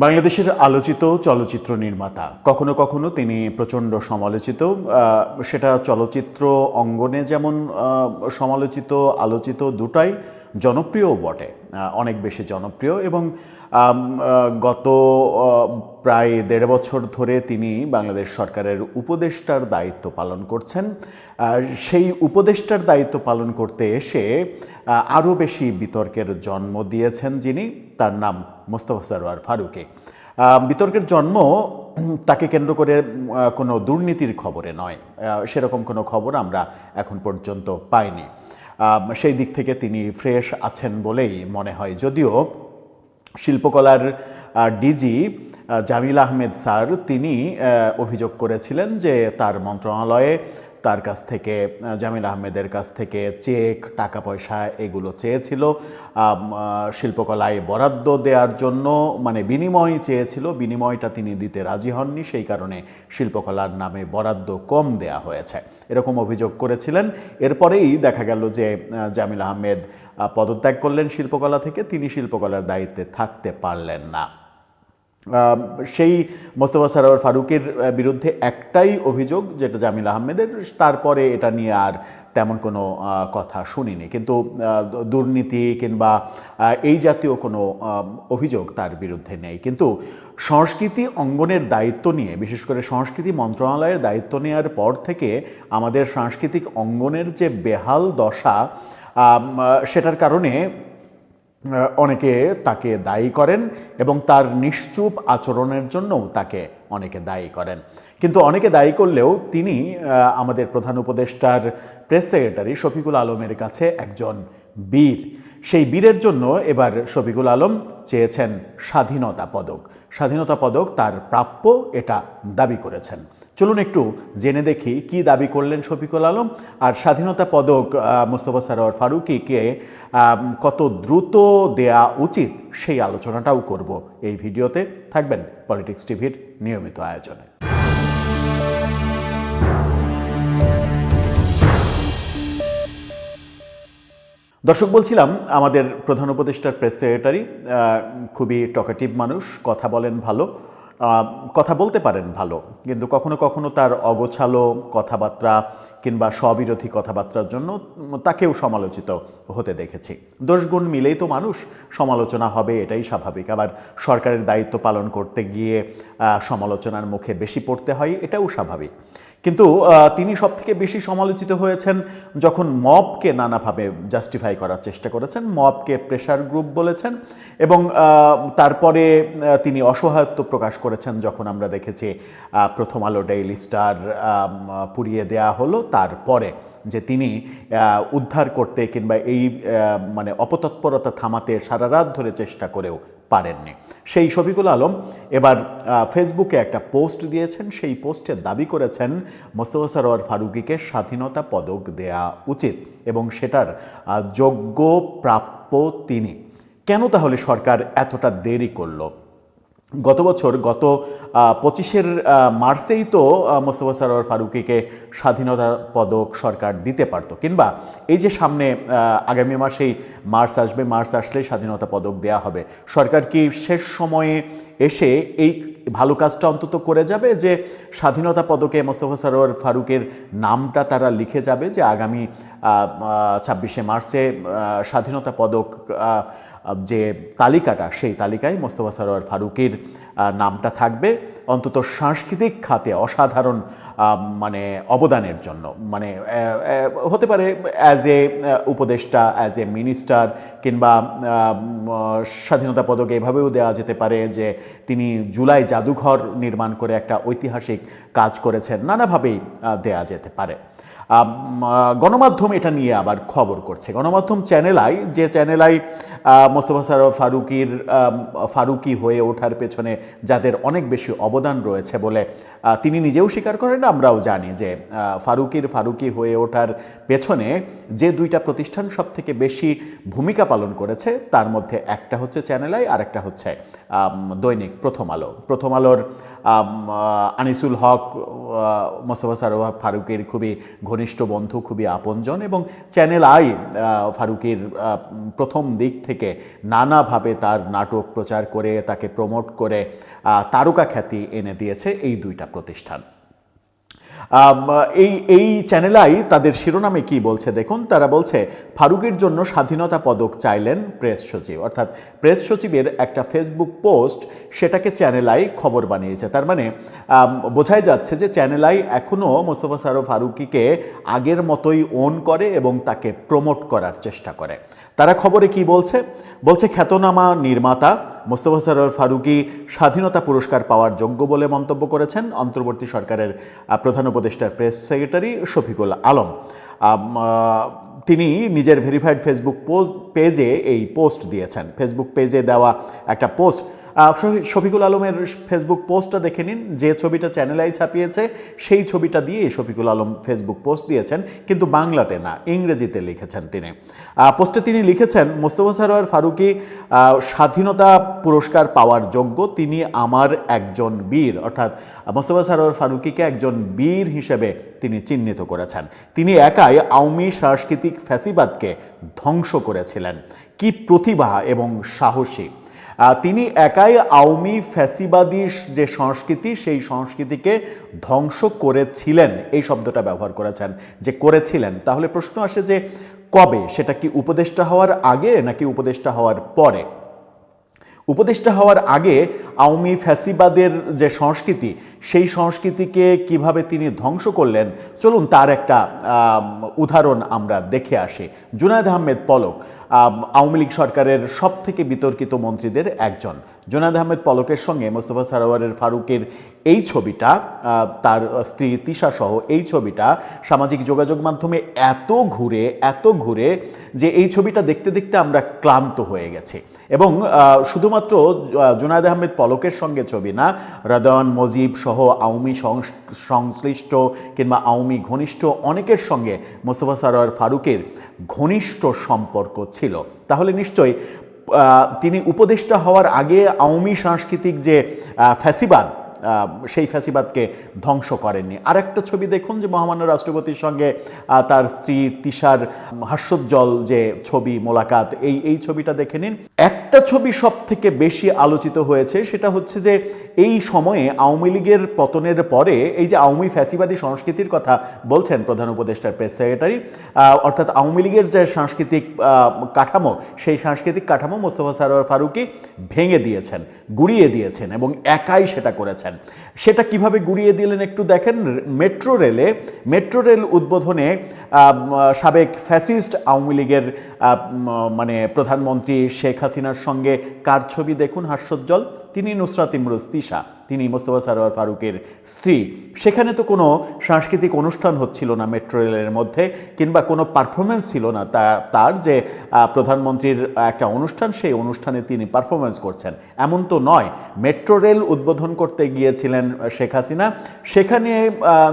বাংলাদেশের আলোচিত চলচ্চিত্র নির্মাতা, কখনো কখনো তিনি প্রচণ্ড সমালোচিত। সেটা চলচ্চিত্র অঙ্গনে যেমন সমালোচিত, আলোচিত, দুটাই জনপ্রিয়ও বটে, অনেক বেশি জনপ্রিয়। এবং গত প্রায় ১.৫ বছর ধরে তিনি বাংলাদেশ সরকারের উপদেষ্টার দায়িত্ব পালন করছেন। সেই উপদেষ্টার দায়িত্ব পালন করতে এসে আরও বেশি বিতর্কের জন্ম দিয়েছেন যিনি, তার নাম মোস্তফা সরোয়ার ফারুকী। বিতর্কের জন্ম তাকে কেন্দ্র করে কোনো দুর্নীতির খবরে নয়, সেরকম কোনো খবর আমরা এখন পর্যন্ত পাইনি। সেই দিক থেকে তিনি ফ্রেশ আছেন বলেই মনে হয়। যদিও শিল্পকলার ডিজি জামিল আহমেদ স্যার তিনি অভিযোগ করেছিলেন যে তার মন্ত্রণালয়ে তার কাছ থেকে, জামিল আহমেদের কাছ থেকে চেক, টাকা পয়সা এগুলো চেয়েছিল শিল্পকলায় বরাদ্দ দেওয়ার জন্য, মানে বিনিময় চেয়েছিল, বিনিময়টা তিনি দিতে রাজি হননি, সেই কারণে শিল্পকলার নামে বরাদ্দ কম দেয়া হয়েছে, এরকম অভিযোগ করেছিলেন। এরপরেই দেখা গেল যে জামিল আহমেদ পদত্যাগ করলেন শিল্পকলা থেকে, তিনি শিল্পকলার দায়িত্বে থাকতে পারলেন না। সেই মোস্তফা সরোয়ার ফারুকীর বিরুদ্ধে একটাই অভিযোগ, যেটা জামিল আহমেদের, তারপরে এটা নিয়ে আর তেমন কোনো কথা শুনিনি। কিন্তু দুর্নীতি কিংবা এই জাতীয় কোনো অভিযোগ তার বিরুদ্ধে নেই। কিন্তু সংস্কৃতি অঙ্গনের দায়িত্ব নিয়ে, বিশেষ করে সংস্কৃতি মন্ত্রণালয়ের দায়িত্ব নেওয়ার পর থেকে আমাদের সাংস্কৃতিক অঙ্গনের যে বেহাল দশা, সেটার কারণে অনেকে তাকে দায়ী করেন এবং তার নিশ্চুপ আচরণের জন্যও তাকে অনেকে দায়ী করেন। কিন্তু অনেকে দায়ী করলেও তিনি আমাদের প্রধান উপদেষ্টার প্রেস সেক্রেটারি শফিকুল আলমের কাছে একজন বীর। সেই বীরের জন্য এবার শফিকুল আলম চেয়েছেন স্বাধীনতা পদক। স্বাধীনতা পদক তার প্রাপ্য, এটা দাবি করেছেন। চলুন একটু জেনে দেখি কি দাবি করলেন শফিকুল আলম, আর স্বাধীনতা পদক মোস্তফা সরোয়ার ফারুকীকে কত দ্রুত দেয়া উচিত সেই আলোচনাটাও করব এই ভিডিওতে। থাকবেন পলিটিক্স টিভির নিয়মিত আয়োজনে। দর্শক, বলছিলাম আমাদের প্রধান উপদেষ্টার প্রেস সেক্রেটারি খুবই টকেটিভ মানুষ, কথা বলেন ভালো, কথা বলতে পারেন ভালো, কিন্তু কখনো কখনো তার অগোছালো কথাবার্তা কিংবা স্ববিরোধী কথাবার্তার জন্য তাকেও সমালোচিত হতে দেখেছি। দোষগুণ মিলেই তো মানুষ, সমালোচনা হবে, এটাই স্বাভাবিক। আবার সরকারের দায়িত্ব পালন করতে গিয়ে সমালোচনার মুখে বেশি পড়তে হয়, এটাও স্বাভাবিক। কিন্তু তিনি সবথেকে বেশি সমালোচিত হয়েছেন যখন মবকে নানাভাবে জাস্টিফাই করার চেষ্টা করেছেন, মবকে প্রেশার গ্রুপ বলেছেন, এবং তারপরে তিনি অসহায়ত্ব প্রকাশ করেছেন যখন আমরা দেখেছি প্রথম আলো, ডেইলি স্টার পুড়িয়ে দেয়া হলো, তারপরে যে তিনি উদ্ধার করতে কিংবা এই মানে অপতৎপরতা থামাতে সারা রাত ধরে চেষ্টা করেও পারেননি। সেই শফিকুল আলম এবার ফেসবুকে একটা পোস্ট দিয়েছেন। সেই পোস্টে দাবি করেছেন মোস্তফা সরোয়ার ফারুকীকে স্বাধীনতা পদক দেয়া উচিত এবং সেটার যোগ্য প্রাপ্য তিনি। কেন তাহলে সরকার এতটা দেরি করলো? গত বছর, গত 25 মার্চেই তো মোস্তফা সরোয়ার ফারুকীকে স্বাধীনতা পদক সরকার দিতে পারত, কিংবা এই যে সামনে আগামী মাসেই মার্চ আসবে, মার্চ আসলে স্বাধীনতা পদক দেয়া হবে, সরকার কি শেষ সময়ে এসে এই ভালো কাজটা অন্তত করে যাবে যে স্বাধীনতা পদকে মোস্তফা সরোয়ার ফারুকের নামটা তারা লিখে যাবে যে আগামী 26শে মার্চে স্বাধীনতা পদক যে তালিকাটা, সেই তালিকায় মোস্তফা সরোয়ার ফারুকীর নামটা থাকবে, অন্তত সাংস্কৃতিক খাতে অসাধারণ মানে অবদানের জন্য। মানে হতে পারে অ্যাজ এ উপদেষ্টা, অ্যাজ এ মিনিস্টার, কিংবা স্বাধীনতা পদক এভাবেও দেওয়া যেতে পারে যে তিনি জুলাই জাদুঘর নির্মাণ করে একটা ঐতিহাসিক কাজ করেছেন, নানাভাবেই দেয়া যেতে পারে। গণমাধ্যম এটা নিয়ে আবার খবর করছে। গণমাধ্যম চ্যানেল আই, যে চ্যানেল আই মোস্তফা সরোয়ার ফারুকী হয়ে ওঠার পেছনে যাদের অনেক বেশি অবদান রয়েছে বলে তিনি নিজেও স্বীকার করেন, আমরাও জানি যে ফারুকী হয়ে ওঠার পেছনে যে দুইটা প্রতিষ্ঠান সব থেকে বেশি ভূমিকা পালন করেছে তার মধ্যে একটা হচ্ছে চ্যানেল আই, আর একটা হচ্ছে দৈনিক প্রথম আলো। প্রথম আলোর আনিসুল হক মোস্তফা সরোয়ার ফারুকীর খুবই ঘনিষ্ঠ বন্ধু, খুবই আপনজন, এবং চ্যানেল আই ফারুকীর প্রথম দিক থেকে নানাভাবে তার নাটক প্রচার করে তাকে প্রমোট করে তারকা খ্যাতি এনে দিয়েছে এই দুইটা প্রতিষ্ঠান। এই চ্যানেলাই তাদের শিরোনামে কি বলছে দেখুন। তারা বলছে, ফারুকের জন্য স্বাধীনতা পদক চাইলেন প্রেস সচিব। অর্থাৎ প্রেস সচিবের একটা ফেসবুক পোস্ট, সেটাকে চ্যানেলাই খবর বানিয়েছে। তার মানে বোঝাই যাচ্ছে যে চ্যানেলাই এখনও মোস্তফা সরোয়ার ফারুকীকে আগের মতোই ওন করে এবং তাকে প্রমোট করার চেষ্টা করে। তারা খবরে কি বলছে? বলছে, খ্যাতনামা নির্মাতা মোস্তফা সরোয়ার ফারুকী স্বাধীনতা পুরস্কার পাওয়ার যোগ্য বলে মন্তব্য করেছেন অন্তর্বর্তী সরকারের প্রধান উপদেষ্টার প্রেস সেক্রেটারি শফিকুল আলম। তিনি নিজের ভেরিফাইড ফেসবুক পেজে এই পোস্ট দিয়েছেন। ফেসবুক পেজে দেওয়া একটা পোস্ট, শফিকুল আলমের ফেসবুক পোস্টটা দেখে নিন। যে ছবিটা চ্যানেলাই ছাপিয়েছে সেই ছবিটা দিয়ে শফিকুল আলম ফেসবুক পোস্ট দিয়েছেন, কিন্তু বাংলাতে না, ইংরেজিতে লিখেছেন তিনি। পোস্টে তিনি লিখেছেন, মোস্তফা সরোয়ার ফারুকী স্বাধীনতা পুরস্কার পাওয়ার যোগ্য, তিনি আমার একজন বীর। অর্থাৎ মোস্তফা সরোয়ার ফারুকীকে একজন বীর হিসেবে তিনি চিহ্নিত করেছেন। তিনি একাই আওয়ামী সাংস্কৃতিক ফ্যাসিবাদকে ধ্বংস করেছিলেন। কি প্রতিভা এবং সাহসী! তিনি একাই আওয়ামী ফ্যাসিবাদী যে সংস্কৃতি, সেই সংস্কৃতিকে ধ্বংস করেছিলেন, এই শব্দটা ব্যবহার করেছেন যে করেছিলেন। তাহলে প্রশ্ন আসে যে কবে? সেটা কি উপদেষ্টা হওয়ার আগে নাকি উপদেষ্টা হওয়ার পরে? উপদেষ্টা হওয়ার আগে আওয়ামী ফ্যাসিবাদের যে সংস্কৃতি, সেই সংস্কৃতিকে কিভাবে তিনি ধ্বংস করলেন, চলুন তার একটা উদাহরণ আমরা দেখে আসি। জুনায়েদ আহমেদ পলক আওয়ামী লীগ সরকারের সবথেকে বিতর্কিত মন্ত্রীদের একজন। জুনায়েদ আহমেদ পলকের সঙ্গে মোস্তফা সরোয়ার ফারুকের এই ছবিটা, তার স্ত্রী তিশা সহ এই ছবিটা সামাজিক যোগাযোগ মাধ্যমে এত ঘুরে যে এই ছবিটা দেখতে দেখতে আমরা ক্লান্ত হয়ে গেছি। এবং শুধুমাত্র জুনায়েদ আহমেদ পলকের সঙ্গে ছবি না, রাদওয়ান মজিব সহ আওয়ামী সংশ্লিষ্ট কিংবা আওয়ামী ঘনিষ্ঠ অনেকের সঙ্গে মোস্তফা সরোয়ার ফারুকের ঘনিষ্ঠ সম্পর্ক ছিল। তাহলে নিশ্চয়ই তিনি উপদেষ্টা হওয়ার আগে আওয়ামী সাংস্কৃতিক যে ফ্যাসিবাদ, সেই ফ্যাসিবাদকে ধ্বংস করেননি। আরেকটা ছবি দেখুন, যে মহামান্য রাষ্ট্রপতির সঙ্গে তার স্ত্রী তিশার হাস্যোজ্জ্বল যে ছবি মোলাকাত, এই ছবিটা দেখে নিন। একটা ছবি সব থেকে বেশি আলোচিত হয়েছে, সেটা হচ্ছে যে এই সময়ে আওয়ামী লীগের পতনের পরে এই যে আওয়ামী ফ্যাসিবাদী সংস্কৃতির কথা বলছেন প্রধান উপদেষ্টার প্রেস সেক্রেটারি, অর্থাৎ আওয়ামী লীগের যে সাংস্কৃতিক কাঠামো, সেই সাংস্কৃতিক কাঠামো মোস্তফা সরোয়ার ফারুকী ভেঙে দিয়েছেন, গুঁড়িয়ে দিয়েছেন এবং একাই সেটা করেছেন। সেটা কিভাবে গুঁড়িয়ে দিলেন একটু দেখেন। মেট্রো রেল উদ্বোধনে সাবেক ফ্যাসিস্ট আওয়ামী লীগের মানে প্রধানমন্ত্রী শেখ হাসিনার সঙ্গে কার ছবি দেখুন হাস্যোজ্জ্বল? তিনি নুসরাত ইমরোজ তিশা, তিনি মোস্তফা সরোয়ার ফারুকের স্ত্রী। সেখানে তো কোনো সাংস্কৃতিক অনুষ্ঠান হচ্ছিল না মেট্রো রেলের মধ্যে, কিংবা কোনো পারফরমেন্স ছিল না তার যে প্রধানমন্ত্রীর একটা অনুষ্ঠান, সেই অনুষ্ঠানে তিনি পারফরমেন্স করছেন, এমন তো নয়। মেট্রো রেল উদ্বোধন করতে গিয়েছিলেন শেখ হাসিনা। সেখানে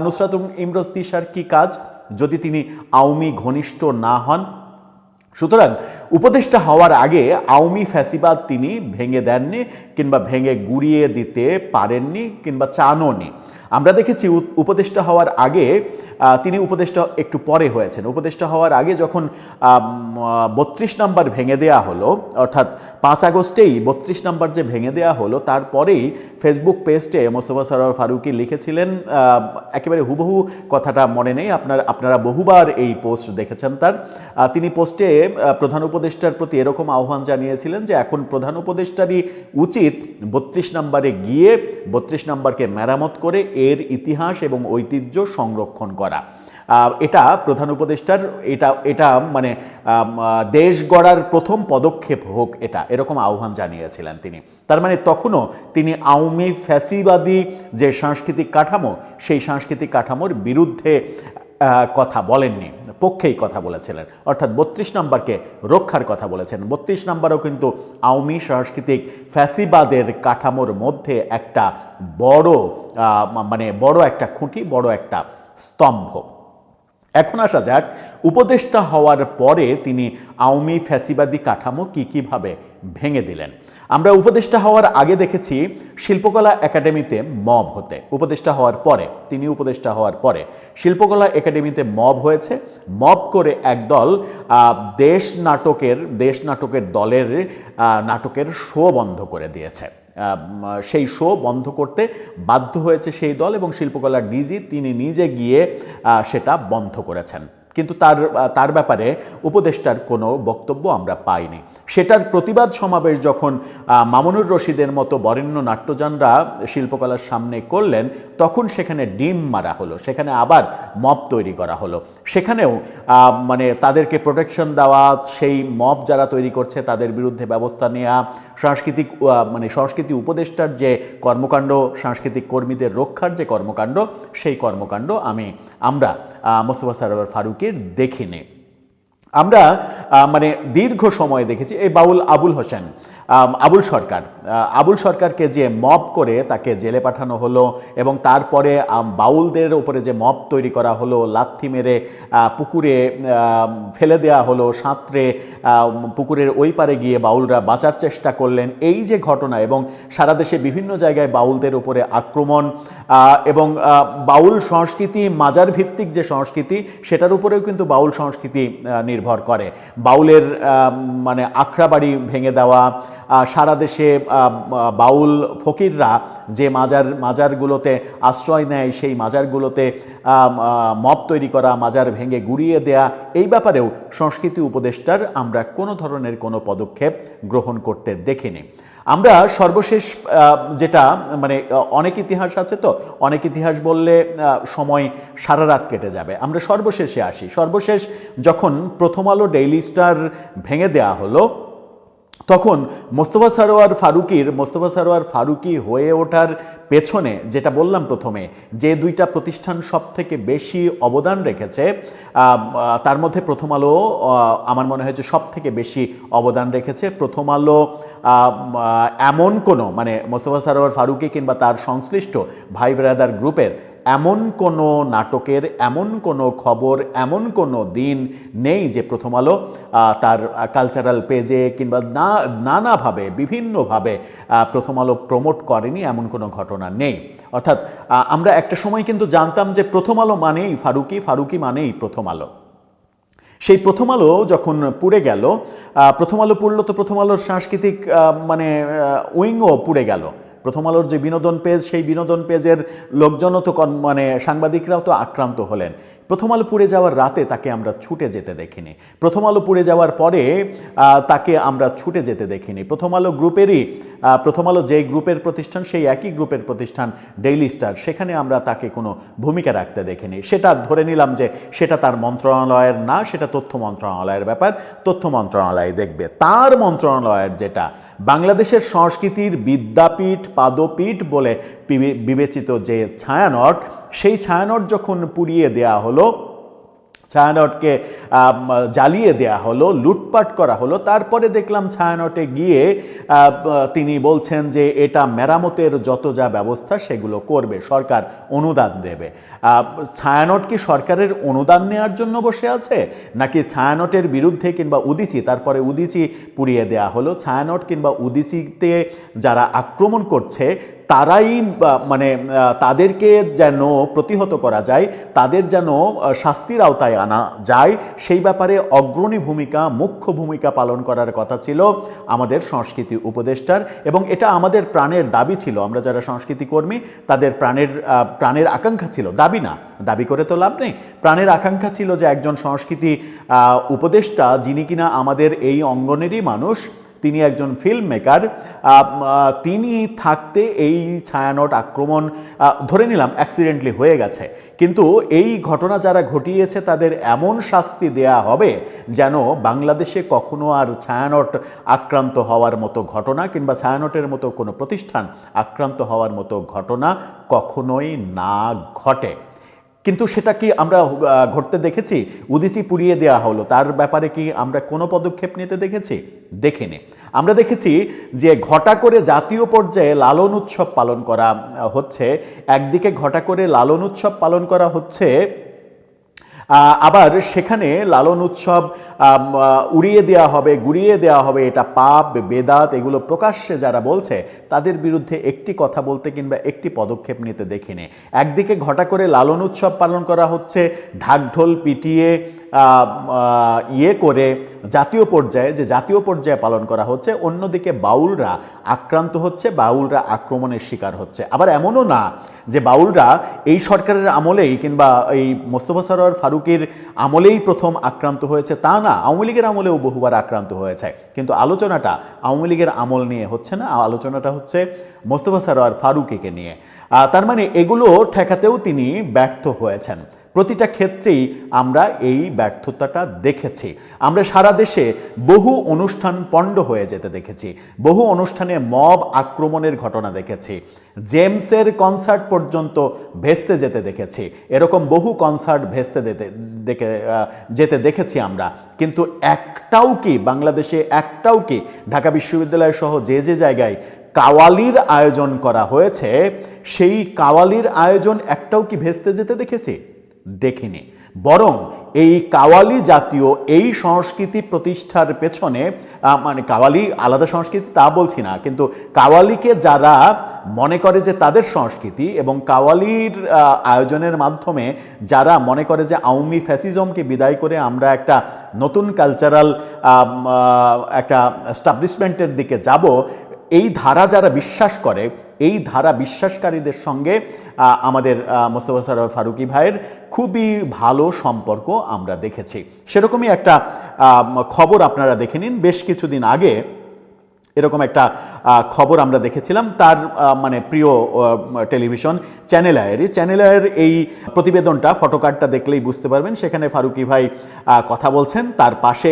নুসরাত ইমরোজ তিশার কি কাজ যদি তিনি আওয়ামী ঘনিষ্ঠ না হন? সুতরাং উপদেষ্টা হওয়ার আগে আওয়ামী ফ্যাসিবাদ তিনি ভেঙে দেননি, কিংবা ভেঙে গুঁড়িয়ে দিতে পারেননি, কিংবা চানওনি। আমরা দেখেছি উপদেষ্টা হওয়ার আগে, তিনি উপদেষ্টা একটু পরে হয়েছেন। উপদেষ্টা হওয়ার আগে যখন 32 নম্বর ভেঙে দেয়া হলো, অর্থাৎ 5 আগস্টেই 32 নম্বর যে ভেঙে দেয়া হলো, তারপরেই ফেসবুক পেজে মোস্তফা সরোয়ার ফারুকী লিখেছিলেন, একেবারে হুবহু কথাটা মনে নেই, আপনারা বহুবার এই পোস্ট দেখেছেন তার। তিনি পোস্টে প্রধান উপদেষ্টার প্রতি এরকম আহ্বান জানিয়েছিলেন যে এখন প্রধান উপদেষ্টারই উচিত 32 নম্বরে গিয়ে 32 নম্বরকে মেরামত করে এর ইতিহাস এবং ঐতিহ্য সংরক্ষণ করা। এটা প্রধান উপদেষ্টার এটা মানে দেশ গড়ার প্রথম পদক্ষেপ হোক, এরকম আহ্বান জানিয়েছিলেন তিনি। তার মানে তখনও তিনি আওয়ামী ফ্যাসিবাদী যে সাংস্কৃতিক কাঠামো, সেই সাংস্কৃতিক কাঠামোর বিরুদ্ধে কথা বলেননি, পক্ষেই কথা বলেছিলেন, অর্থাৎ 32 নম্বরকে রক্ষার কথা বলেছেন। 32 নম্বরও কিন্তু আওয়ামী সাংস্কৃতিক ফ্যাসিবাদের কাঠামোর মধ্যে একটা বড় একটা খুঁটি, বড় একটা স্তম্ভ। এখন আসা যাক, উপদেষ্টা হওয়ার পরে তিনি আওয়ামী ফ্যাসিবাদী কাঠামো কিভাবে ভেঙে দিলেন। আমরা উপদেষ্টা হওয়ার আগে দেখেছি শিল্পকলা একাডেমিতে মব হতে, উপদেষ্টা হওয়ার পরে, তিনি উপদেষ্টা হওয়ার পরে শিল্পকলা একাডেমিতে মব হয়েছে। মব করে একদল দেশ নাটকের দলের নাটকের শো বন্ধ করে দিয়েছে। সেই শো বন্ধ করতে বাধ্য হয়েছে সেই দল এবং শিল্পকলার ডিজি তিনি নিজে গিয়ে সেটা বন্ধ করেছেন। কিন্তু তার ব্যাপারে উপদেষ্টার কোনো বক্তব্য আমরা পাইনি। সেটার প্রতিবাদ সমাবেশ যখন মামুনুর রশিদের মতো বরেণ্য নাট্যজানরা শিল্পকলার সামনে করলেন, তখন সেখানে ডিম মারা হলো, সেখানে আবার মব তৈরি করা হলো। সেখানেও মানে তাদেরকে প্রোটেকশন দেওয়া, সেই মব যারা তৈরি করছে তাদের বিরুদ্ধে ব্যবস্থা নেওয়া, সংস্কৃতি উপদেষ্টার যে কর্মকাণ্ড, সাংস্কৃতিক কর্মীদের রক্ষার যে কর্মকাণ্ড, সেই কর্মকাণ্ড আমরা মোস্তফা সরোয়ার ফারুকীর দেখিনি। আমরা মানে দীর্ঘ সময় দেখেছি এই আবুল সরকারকে যে মব করে তাকে জেলে পাঠানো হলো এবং তারপরে বাউলদের উপরে যে মব তৈরি করা হলো, লাথি মেরে পুকুরে ফেলে দেওয়া হলো, সাঁতরে পুকুরের ওই পারে গিয়ে বাউলরা বাঁচার চেষ্টা করলেন, এই যে ঘটনা, এবং সারা দেশে বিভিন্ন জায়গায় বাউলদের উপরে আক্রমণ, এবং বাউল সংস্কৃতি মাজার ভিত্তিক যে সংস্কৃতি, সেটার উপরেও কিন্তু বাউল সংস্কৃতি নির্ভর করে। বাউলের মানে আখড়া বাড়ি ভেঙে দেওয়া, সারা দেশে বাউল ফকিররা যে মাজারগুলোতে আশ্রয় নেয়, সেই মাজারগুলোতে মব তৈরি করা, মাজার ভেঙে গুড়িয়ে দেয়া, এই ব্যাপারেও সংস্কৃতি উপদেষ্টার আমরা কোনো ধরনের কোনো পদক্ষেপ গ্রহণ করতে দেখিনি। আমরা সর্বশেষ যেটা মানে অনেক ইতিহাস আছে, তো অনেক ইতিহাস বললে সময় সারা রাত কেটে যাবে, আমরা সর্বশেষে আসি। সর্বশেষ যখন প্রথম আলো ডেইলি স্টার ভেঙে দেয়া হলো, তখন মোস্তফা সরোয়ার ফারুকী হয়ে ওঠার পেছনে যেটা বললাম প্রথমে, যে দুইটা প্রতিষ্ঠান সব থেকে বেশি অবদান রেখেছে, তার মধ্যে প্রথম আলো আমার মনে হয় যে সব থেকে বেশি অবদান রেখেছে। প্রথম আলো এমন কোনো মানে মোস্তফা সরোয়ার ফারুকী কিংবা তার সংশ্লিষ্ট ভাই ব্রাদার গ্রুপের এমন কোনো নাটকের, এমন কোনো খবর, এমন কোনো দিন নেই যে প্রথম আলো তার কালচারাল পেজে কিংবা নানাভাবে বিভিন্নভাবে প্রথম আলো প্রমোট করেনি, এমন কোনো ঘটনা নেই। অর্থাৎ আমরা একটা সময় কিন্তু জানতাম যে প্রথম আলো মানেই ফারুকী মানেই প্রথম আলো। সেই প্রথম আলো যখন পুড়ে গেল, প্রথম আলো পুড়ল তো প্রথম আলোর সাংস্কৃতিক মানে উইংও পুড়ে গেল। প্রথম আলোর যে বিনোদন পেজ, সেই বিনোদন পেজের লোকজনও তো মানে সাংবাদিকরাও তো আক্রান্ত হলেন। প্রথম আলো পুড়ে যাওয়ার রাতে তাকে আমরা ছুটে যেতে দেখিনি, প্রথম আলো পুড়ে যাওয়ার পরে তাকে আমরা ছুটে যেতে দেখিনি। প্রথম আলো যেই গ্রুপের প্রতিষ্ঠান, সেই একই গ্রুপের প্রতিষ্ঠান ডেইলি স্টার, সেখানে আমরা তাকে কোনো ভূমিকা রাখতে দেখিনি। সেটা ধরে নিলাম যে সেটা তার মন্ত্রণালয়ের না, সেটা তথ্য মন্ত্রণালয়ের ব্যাপার, তথ্য মন্ত্রণালয় দেখবে। তার মন্ত্রণালয়ের যেটা বাংলাদেশের সংস্কৃতির বিদ্যাপীঠ, পাদপীঠ বলে বিবেচিত যে ছায়ানট, সেই ছায়ানট যখন পুড়িয়ে দেয়া হলো, ছায়ানটকে জ্বালিয়ে দেয়া হলো, লুটপাট করা হলো, তারপরে দেখলাম ছায়ানটে গিয়ে তিনি বলছেন যে এটা মেরামতের যত যা ব্যবস্থা সেগুলো করবে, সরকার অনুদান দেবে। ছায়ানট কি সরকারের অনুদান নেওয়ার জন্য বসে আছে, নাকি ছায়ানটের বিরুদ্ধে কিংবা উদীচী, তারপরে উদীচী পুড়িয়ে দেয়া হলো, ছায়ানট কিংবা উদীচীতে যারা আক্রমণ করছে তারাই মানে তাদেরকে যেন প্রতিহত করা যায়, তাদের যেন শাস্তির আওতায় আনা যায়, সেই ব্যাপারে অগ্রণী ভূমিকা, মুখ্য ভূমিকা পালন করার কথা ছিল আমাদের সংস্কৃতি উপদেষ্টার, এবং এটা আমাদের প্রাণের দাবি ছিল। আমরা যারা সংস্কৃতি কর্মী, তাদের প্রাণের আকাঙ্ক্ষা ছিল, দাবি করে তো লাভ নেই, প্রাণের আকাঙ্ক্ষা ছিল যে একজন সংস্কৃতি উপদেষ্টা, যিনি কিনা আমাদের এই অঙ্গনেরই মানুষ, তিনি একজন ফিল্ম মেকার, তিনি থাকতে এই ছায়ানট আক্রমণ ধরে নিলাম অ্যাক্সিডেন্টলি হয়ে গেছে, কিন্তু এই ঘটনা যারা ঘটিয়েছে তাদের এমন শাস্তি দেয়া হবে যেন বাংলাদেশে কখনো আর ছায়ানট আক্রান্ত হওয়ার মতো ঘটনা কিংবা ছায়ানটের মতো কোনো প্রতিষ্ঠান আক্রান্ত হওয়ার মতো ঘটনা কখনোই না ঘটে। কিন্তু সেটা কি আমরা ঘটতে দেখেছি? উদীচী পুড়িয়ে দেওয়া হলো, তার ব্যাপারে কি আমরা কোনো পদক্ষেপ নিতে দেখেছি? দেখিনি। আমরা দেখেছি যে ঘটা করে জাতীয় পর্যায়ে লালন উৎসব পালন করা হচ্ছে, একদিকে ঘটা করে লালন উৎসব পালন করা হচ্ছে, আবার সেখানে লালন উৎসব উড়িয়ে দেওয়া হবে, গুড়িয়ে দেওয়া হবে, এটা পাপ বেদাত, এগুলো প্রকাশ্যে যারা বলছে তাদের বিরুদ্ধে একটি কথা বলতে কিংবা একটি পদক্ষেপ নিতে দেখিনি। একদিকে ঘটা করে লালন উৎসব পালন করা হচ্ছে, ঢাকঢোল পিটিয়ে করে জাতীয় পর্যায়ে, যে জাতীয় পর্যায়ে পালন করা হচ্ছে, অন্যদিকে বাউলরা আক্রান্ত হচ্ছে, বাউলরা আক্রমণের শিকার হচ্ছে। আবার এমনও না যে বাউলরা এই সরকারের আমলেই কিংবা এই মোস্তফা সরোয়ার ফারুকীর আমলেই প্রথম আক্রান্ত হয়েছে, তা না, আওয়ামী লীগের আমলেও বহুবার আক্রান্ত হয়েছে। কিন্তু আলোচনাটা আওয়ামী লীগের আমল নিয়ে হচ্ছে না, আলোচনাটা হচ্ছে মোস্তফা সরোয়ার ফারুকীকে নিয়ে। তার মানে এগুলো ঠেকাতেও তিনি ব্যর্থ হয়েছেন। প্রতিটা ক্ষেত্রেই আমরা এই ব্যর্থতাটা দেখেছি। আমরা সারা দেশে বহু অনুষ্ঠান পণ্ড হয়ে যেতে দেখেছি, বহু অনুষ্ঠানে মব আক্রমণের ঘটনা দেখেছি, জেমসের কনসার্ট পর্যন্ত ভেস্তে যেতে দেখেছি, এরকম বহু কনসার্ট ভেস্তে যেতে দেখেছি আমরা। কিন্তু একটাও কি বাংলাদেশে, একটাও কি ঢাকা বিশ্ববিদ্যালয় সহ যে যে জায়গায় কাওয়ালির আয়োজন করা হয়েছে, সেই কাওয়ালির আয়োজন একটাও কি ভেস্তে যেতে দেখেছি? দেখিনি। বরং এই কাওয়ালি জাতীয় এই সংস্কৃতি প্রতিষ্ঠার পেছনে, মানে কাওয়ালি আলাদা সংস্কৃতি তা বলছি না, কিন্তু কাওয়ালিকে যারা মনে করে যে তাদের সংস্কৃতি, এবং কাওয়ালির আয়োজনের মাধ্যমে যারা মনে করে যে আওয়ামী ফ্যাসিজমকে বিদায় করে আমরা একটা নতুন কালচারাল একটা এস্টাবলিশমেন্টের দিকে যাব, এই ধারা যারা বিশ্বাস করে, এই ধারা বিশ্বাসকারীদের সঙ্গে আমাদের মোস্তফা সরোয়ার ফারুকী ভাইয়ের খুবই ভালো সম্পর্ক আমরা দেখেছি। সেরকমই একটা খবর আপনারা দেখে নিন। বেশ কিছুদিন আগে এরকম একটা খবর আমরা দেখেছিলাম, তার মানে প্রিয় টেলিভিশন চ্যানেল আয়ের এই প্রতিবেদনটা, ফটোকার্ডটা দেখলেই বুঝতে পারবেন। সেখানে ফারুকী ভাই কথা বলছেন, তার পাশে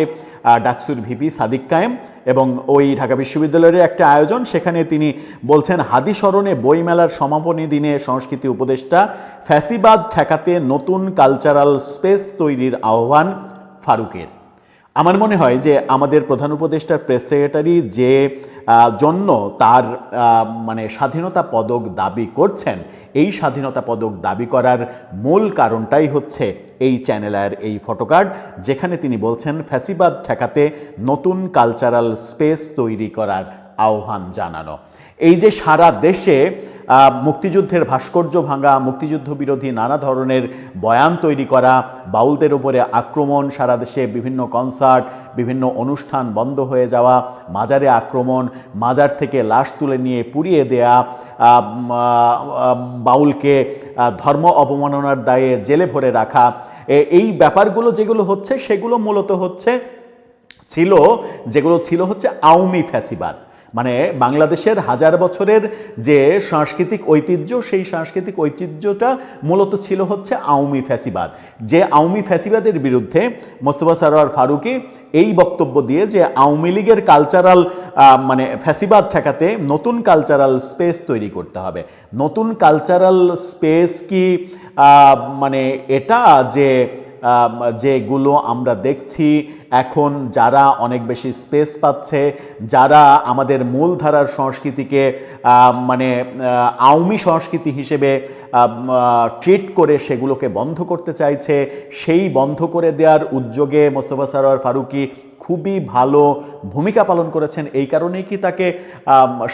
ডাকসুর ভিপি সাদিক কায়েম, এবং ওই ঢাকা বিশ্ববিদ্যালয়ের একটা আয়োজন, সেখানে তিনি বলছেন হাদি স্মরণে বইমেলার সমাপনী দিনে সংস্কৃতি উপদেষ্টা, ফ্যাসিবাদ ঠেকাতে নতুন কালচারাল স্পেস তৈরির আহ্বান ফারুকের। আমার মনে হয় যে আমাদের প্রধান উপদেষ্টার প্রেস সেক্রেটারি যে জন্য তার মানে স্বাধীনতা পদক দাবি করছেন, এই স্বাধীনতা পদক দাবি করার মূল কারণটাই হচ্ছে এই চ্যানেলের এই ফটোকার্ড, যেখানে তিনি বলছেন ফ্যাসিবাদ ঠেকাতে নতুন কালচারাল স্পেস তৈরি করার আহ্বান জানানো। এই যে সারা দেশে মুক্তিযুদ্ধের ভাস্কর্য ভাঙা, মুক্তিযুদ্ধ বিরোধী নানা ধরনের বয়ান তৈরি করা, বাউলদের উপরে আক্রমণ, সারা দেশে বিভিন্ন কনসার্ট, বিভিন্ন অনুষ্ঠান বন্ধ হয়ে যাওয়া, মাজারে আক্রমণ, মাজার থেকে লাশ তুলে নিয়ে পুড়িয়ে দেয়া, বাউলকে ধর্ম অবমাননার দায়ে জেলে ভরে রাখা, এই ব্যাপারগুলো যেগুলো হচ্ছে, সেগুলো মূলত ছিল হচ্ছে আওয়ামী ফ্যাসিবাদ। মানে বাংলাদেশের হাজার বছরের যে সাংস্কৃতিক ঐতিহ্য, সেই সাংস্কৃতিক ঐতিহ্যটা মূলত ছিল হচ্ছে আওয়ামী ফ্যাসিবাদ। যে আওয়ামী ফ্যাসিবাদের বিরুদ্ধে মোস্তফা সরোয়ার ফারুকী এই বক্তব্য দিয়ে যে আওয়ামী লীগের কালচারাল মানে ফ্যাসিবাদ ঠেকাতে নতুন কালচারাল স্পেস তৈরি করতে হবে। নতুন কালচারাল স্পেস কি মানে এটা যেগুলো আমরা দেখছি এখন, যারা অনেক বেশি স্পেস পাচ্ছে, যারা আমাদের মূলধারার সংস্কৃতিকে মানে আওয়ামী সংস্কৃতি হিসেবে ট্রিট করে সেগুলোকে বন্ধ করতে চাইছে, সেই বন্ধ করে দেওয়ার উদ্যোগে মোস্তফা সরোয়ার ফারুকী খুবই ভালো ভূমিকা পালন করেছেন। এই কারণেই কি তাকে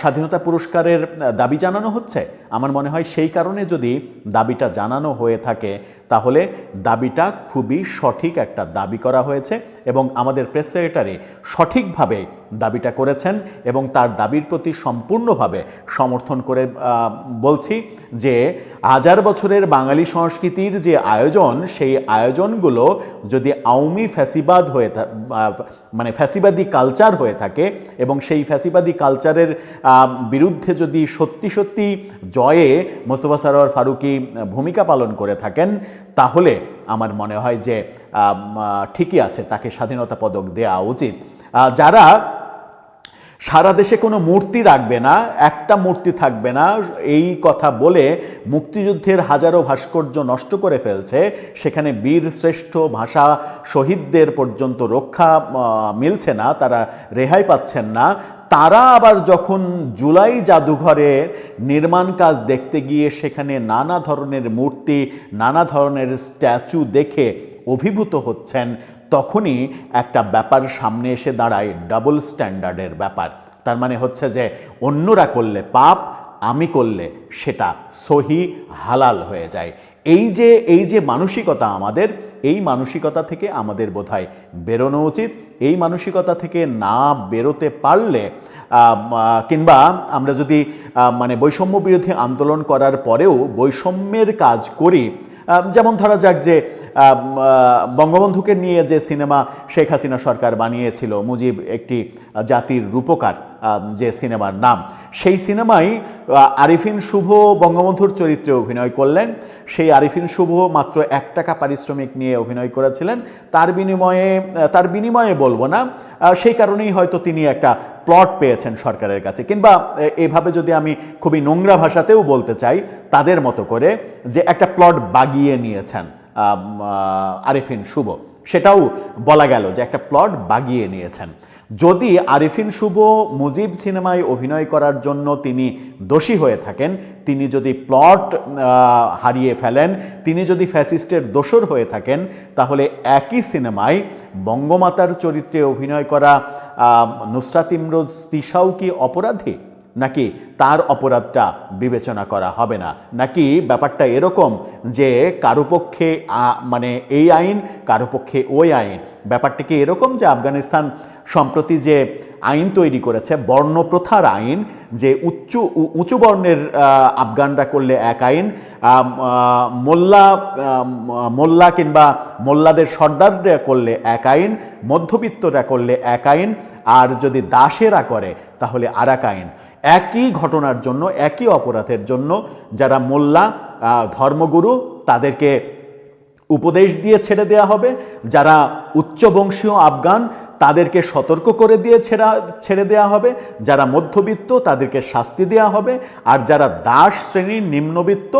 স্বাধীনতা পুরস্কারের দাবি জানানো হচ্ছে? আমার মনে হয় সেই কারণে যদি দাবিটা জানানো হয়ে থাকে, তাহলে দাবিটা খুবই সঠিক একটা দাবি করা হয়েছে, এবং আমাদের প্রেস সেক্রেটারি সঠিকভাবে দাবিটা করেছেন, এবং তার দাবির প্রতি সম্পূর্ণভাবে সমর্থন করে বলছি যে হাজার বছরের বাঙালি সংস্কৃতির যে আয়োজন, সেই আয়োজনগুলো যদি আওয়ামী ফ্যাসিবাদ হয়ে মানে ফ্যাসিবাদী কালচার হয়ে থাকে, এবং সেই ফ্যাসিবাদী কালচারের বিরুদ্ধে যদি সত্যি সত্যি জয়ে মোস্তফা সরোয়ার ফারুকী ভূমিকা পালন করে থাকেন, তাহলে আমার মনে হয় যে ঠিকই আছে, তাকে স্বাধীনতা পদক দেওয়া উচিত। যারা সারা দেশে কোনো মূর্তি রাখবে না, একটা মূর্তি থাকবে না, এই কথা বলে মুক্তিযুদ্ধের হাজারো ভাস্কর্য নষ্ট করে ফেলছে, সেখানে বীর শ্রেষ্ঠ ভাষা শহীদদের পর্যন্ত রক্ষা মিলছে না, তারা রেহাই পাচ্ছেন না, তারা আবার যখন জুলাই জাদুঘরে নির্মাণ কাজ দেখতে গিয়ে সেখানে নানা ধরনের মূর্তি, নানা ধরনের স্ট্যাচু দেখে অভিভূত হচ্ছেন তখনই একটা ব্যাপার সামনে এসে দাঁড়ায় ডাবল স্ট্যান্ডার্ডের ব্যাপার। তার মানে হচ্ছে যে অন্যরা করলে পাপ, আমি করলে সেটা সহি হালাল হয়ে যায়। এই যে মানসিকতা আমাদের, এই মানসিকতা থেকে আমাদের বোধহয় বেরোনো উচিত। এই মানসিকতা থেকে না বেরোতে পারলে কিংবা আমরা যদি মানে বৈষম্য বিরোধী আন্দোলন করার পরেও বৈষম্যের কাজ করি, যেমন ধরা যাক যে বঙ্গবন্ধুকে নিয়ে যে সিনেমা শেখ হাসিনা সরকার বানিয়েছিল, মুজিব একটি জাতির রূপকার যে সিনেমার নাম, সেই সিনেমায় আরিফিন শুভ বঙ্গবন্ধুর চরিত্রে অভিনয় করলেন। সেই আরিফিন শুভ মাত্র 1 টাকা পারিশ্রমিক নিয়ে অভিনয় করেছিলেন। তার বিনিময়ে বলবো না, সেই কারণেই হয়তো তিনি একটা প্লট পেয়েছেন সরকারের কাছে। কিংবা এইভাবে যদি আমি খুবই নোংরা ভাষাতেও বলতে চাই, তাদের মতো করে যে একটা প্লট বাগিয়ে নিয়েছেন আরিফিন শুভ, সেটাও বলা গেল যে একটা প্লট বাগিয়ে নিয়েছেন। যদি আরিফিন শুভ মুজিব সিনেমায় অভিনয় করার জন্য তিনি দোষী হয়ে থাকেন, তিনি যদি প্লট হারিয়ে ফেলেন, তিনি যদি ফ্যাসিস্টের দোসর হয়ে থাকেন, তাহলে একই সিনেমায় বঙ্গমাতার চরিত্রে অভিনয় করা নুসরাত ইমরোজ তিশাও কি অপরাধী? নাকি তার অপরাধটা বিবেচনা করা হবে না? নাকি ব্যাপারটা এরকম যে কারো পক্ষে মানে এই আইন, কারো পক্ষে ওই আইন? ব্যাপারটা কি এরকম যে আফগানিস্তান সম্প্রতি যে আইন তৈরি করেছে, বর্ণপ্রথার আইন, যে উঁচু বর্ণের আফগানরা করলে এক আইন, মোল্লা কিংবা মোল্লাদের সর্দাররা করলে এক আইন, মধ্যবিত্তরা করলে এক আইন, আর যদি দাসেরা করে তাহলে আর এক আইন। একই ঘটনার জন্য, একই অপরাধের জন্য যারা মোল্লা ধর্মগুরু তাদেরকে উপদেশ দিয়ে ছেড়ে দেওয়া হবে, যারা উচ্চবংশীয় আফগান তাদেরকে সতর্ক করে দিয়ে ছেড়ে দেওয়া হবে, যারা মধ্যবিত্ত তাদেরকে শাস্তি দেওয়া হবে, আর যারা দাস শ্রেণীর নিম্নবিত্ত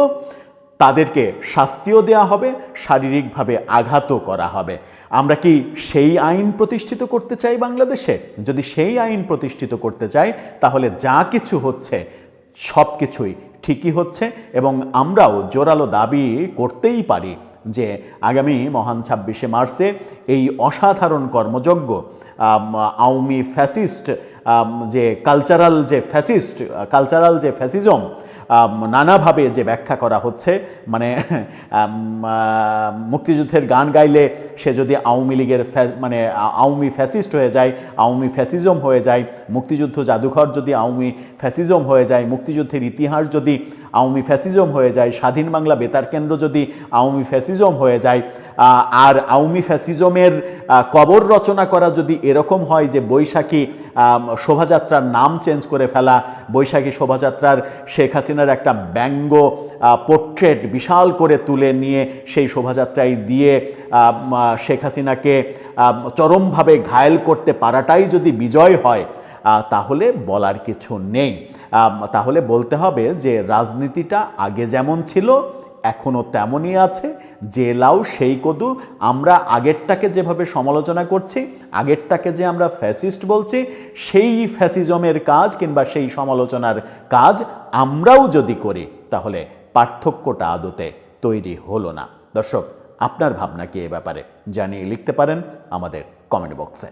তাদেরকে শাস্তিও দেওয়া হবে, শারীরিকভাবে আঘাতও করা হবে। আমরা কি সেই আইন প্রতিষ্ঠিত করতে চাই বাংলাদেশে? যদি সেই আইন প্রতিষ্ঠিত করতে চাই তাহলে যা কিছু হচ্ছে সব কিছুই ঠিকই হচ্ছে, এবং আমরাও জোরালো দাবি করতেই পারি যে আগামী মহান 26শে মার্চে এই অসাধারণ কর্মযজ্ঞ আওয়ামী ফ্যাসিস্ট যে কালচারাল যে ফ্যাসিজম নানাভাবে যে ব্যাখ্যা করা হচ্ছে, মানে মুক্তিযুদ্ধের গান গাইলে সে যদি আওয়ামী লীগের মানে আওয়ামী ফ্যাসিস্ট হয়ে যায়, আওয়ামী ফ্যাসিজম হয়ে যায়, মুক্তিযুদ্ধ জাদুঘর যদি আওয়ামী ফ্যাসিজম হয়ে যায়, মুক্তিযুদ্ধের ইতিহাস যদি আওয়ামী ফ্যাসিজম হয়ে যায়, স্বাধীন বাংলা বেতার কেন্দ্র যদি আওয়ামী ফ্যাসিজম হয়ে যায়, আর আওয়ামী ফ্যাসিজমের কবর রচনা করা যদি এরকম হয় যে বৈশাখী শোভাযাত্রার নাম চেঞ্জ করে ফেলা, বৈশাখী শোভাযাত্রার শেখ হাসিনার একটা ব্যঙ্গ পোর্ট্রেট বিশাল করে তুলে নিয়ে সেই শোভাযাত্রায় দিয়ে শেখ হাসিনাকে চরমভাবে ঘায়েল করতে পারাটাই যদি বিজয় হয়, তাহলে বলার কিছু নেই। তাহলে বলতে হবে যে রাজনীতিটা আগে যেমন ছিল এখনও তেমনই আছে, যে লাউ সেই কদু। আমরা আগেরটাকে যেভাবে সমালোচনা করছি, আগেরটাকে যে আমরা ফ্যাসিস্ট বলছি, সেই ফ্যাসিজমের কাজ কিংবা সেই সমালোচনার কাজ আমরাও যদি করি তাহলে পার্থক্যটা আদতে তৈরি হলো না। দর্শক, আপনার ভাবনা কি এ ব্যাপারে জানিয়ে লিখতে পারেন আমাদের কমেন্ট বক্সে।